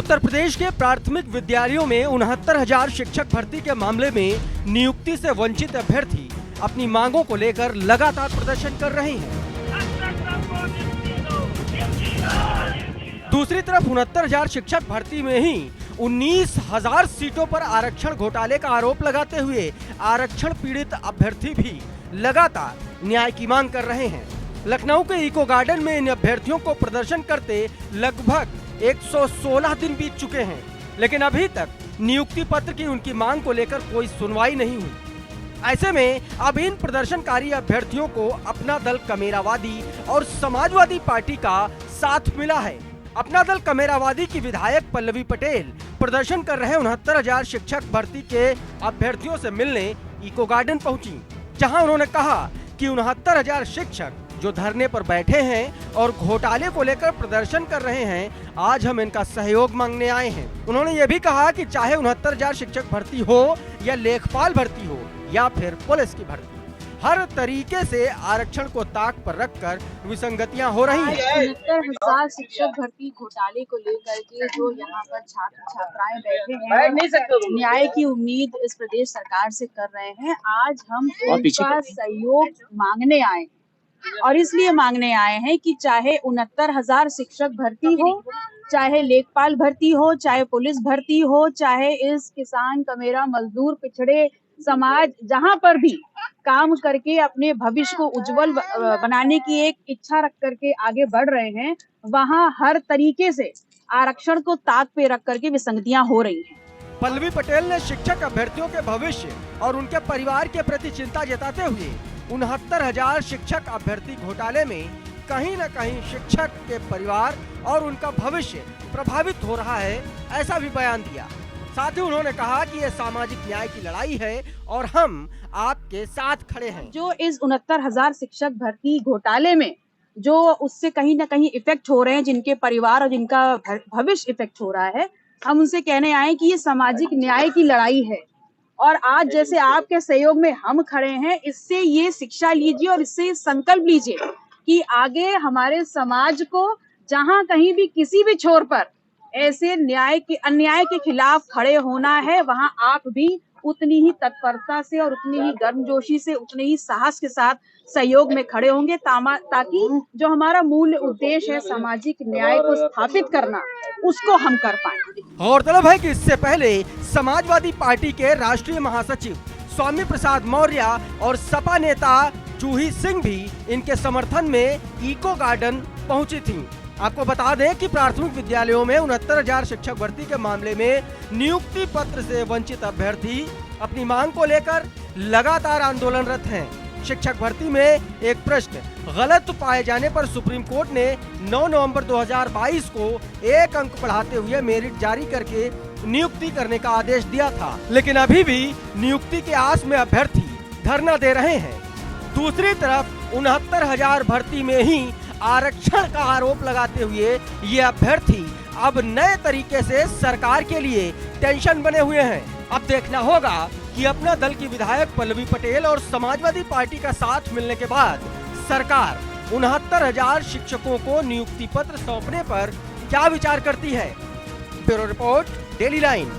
उत्तर प्रदेश के प्राथमिक विद्यालयों में 69,000 शिक्षक भर्ती के मामले में नियुक्ति से वंचित अभ्यर्थी अपनी मांगों को लेकर लगातार प्रदर्शन कर रहे हैं। दूसरी तरफ 69,000 शिक्षक भर्ती में ही 19,000 सीटों पर आरक्षण घोटाले का आरोप लगाते हुए आरक्षण पीड़ित अभ्यर्थी भी लगातार न्याय की मांग कर रहे हैं। लखनऊ के इको गार्डन में इन अभ्यर्थियों को प्रदर्शन करते लगभग 116 दिन बीत चुके हैं, लेकिन अभी तक नियुक्ति पत्र की उनकी मांग को लेकर कोई सुनवाई नहीं हुई। ऐसे में अब इन प्रदर्शनकारी अभ्यर्थियों को अपना दल कमेरावादी और समाजवादी पार्टी का साथ मिला है। अपना दल कमेरावादी की विधायक पल्लवी पटेल प्रदर्शन कर रहे 69,000 शिक्षक भर्ती के अभ्यर्थियों से मिलने इको गार्डन पहुंची, जहां उन्होंने कहा कि 69,000 शिक्षक जो धरने पर बैठे हैं और घोटाले को लेकर प्रदर्शन कर रहे हैं, आज हम इनका सहयोग मांगने आए हैं। उन्होंने ये भी कहा कि चाहे 69,000 शिक्षक भर्ती हो या लेखपाल भर्ती हो या फिर पुलिस की भर्ती, हर तरीके से आरक्षण को ताक पर रखकर विसंगतियां हो रही हैं। 69,000 शिक्षक भर्ती घोटाले को लेकर के जो यहाँ पर छात्र छात्राएं बैठे हैं, न्याय की उम्मीद इस प्रदेश सरकार से कर रहे हैं। आज हम उनका सहयोग मांगने आए और इसलिए मांगने आए हैं कि चाहे 69,000 शिक्षक भर्ती हो, चाहे लेखपाल भर्ती हो, चाहे पुलिस भर्ती हो, चाहे इस किसान कमेरा मजदूर पिछड़े समाज जहां पर भी काम करके अपने भविष्य को उज्जवल बनाने की एक इच्छा रख करके आगे बढ़ रहे हैं, वहां हर तरीके से आरक्षण को ताक पे रख करके विसंगतियां हो रही हैं। पल्लवी पटेल ने शिक्षक अभ्यर्थियों के भविष्य और उनके परिवार के प्रति चिंता जताते हुए 69,000 शिक्षक अभ्यर्थी घोटाले में कहीं न कहीं शिक्षक के परिवार और उनका भविष्य प्रभावित हो रहा है, ऐसा भी बयान दिया। साथ ही उन्होंने कहा कि ये सामाजिक न्याय की लड़ाई है और हम आपके साथ खड़े हैं। जो इस 69,000 शिक्षक भर्ती घोटाले में जो उससे कहीं न कहीं इफेक्ट हो रहे हैं, जिनके परिवार और जिनका भविष्य इफेक्ट हो रहा है, हम उनसे कहने आए कि ये सामाजिक न्याय की लड़ाई है और आज जैसे आपके सहयोग में हम खड़े हैं, इससे ये शिक्षा लीजिए और इससे संकल्प लीजिए कि आगे हमारे समाज को जहां कहीं भी किसी भी छोर पर ऐसे अन्याय के खिलाफ खड़े होना है, वहां आप भी उतनी ही तत्परता से और उतनी ही गर्मजोशी से, उतने ही साहस के साथ सहयोग में खड़े होंगे, ताकि जो हमारा मूल उद्देश्य है सामाजिक न्याय को स्थापित करना, उसको हम कर पाएंगे। गौरतलब है कि इससे पहले समाजवादी पार्टी के राष्ट्रीय महासचिव स्वामी प्रसाद मौर्य और सपा नेता जूही सिंह भी इनके समर्थन में इको गार्डन पहुंची थी। आपको बता दें कि प्राथमिक विद्यालयों में 69,000 शिक्षक भर्ती के मामले में नियुक्ति पत्र से वंचित अभ्यर्थी अपनी मांग को लेकर लगातार आंदोलनरत हैं। शिक्षक भर्ती में एक प्रश्न गलत पाए जाने पर सुप्रीम कोर्ट ने 9 नवंबर 2022 को 1 अंक बढ़ाते हुए मेरिट जारी करके नियुक्ति करने का आदेश दिया था, लेकिन अभी भी नियुक्ति के आस में अभ्यर्थी धरना दे रहे हैं। दूसरी तरफ 69,000 भर्ती में ही आरक्षण का आरोप लगाते हुए ये अभ्यर्थी अब नए तरीके से सरकार के लिए टेंशन बने हुए हैं। अब देखना होगा कि अपना दल की विधायक पल्लवी पटेल और समाजवादी पार्टी का साथ मिलने के बाद सरकार 69,000 शिक्षकों को नियुक्ति पत्र सौंपने पर क्या विचार करती है। Bureau report, daily line.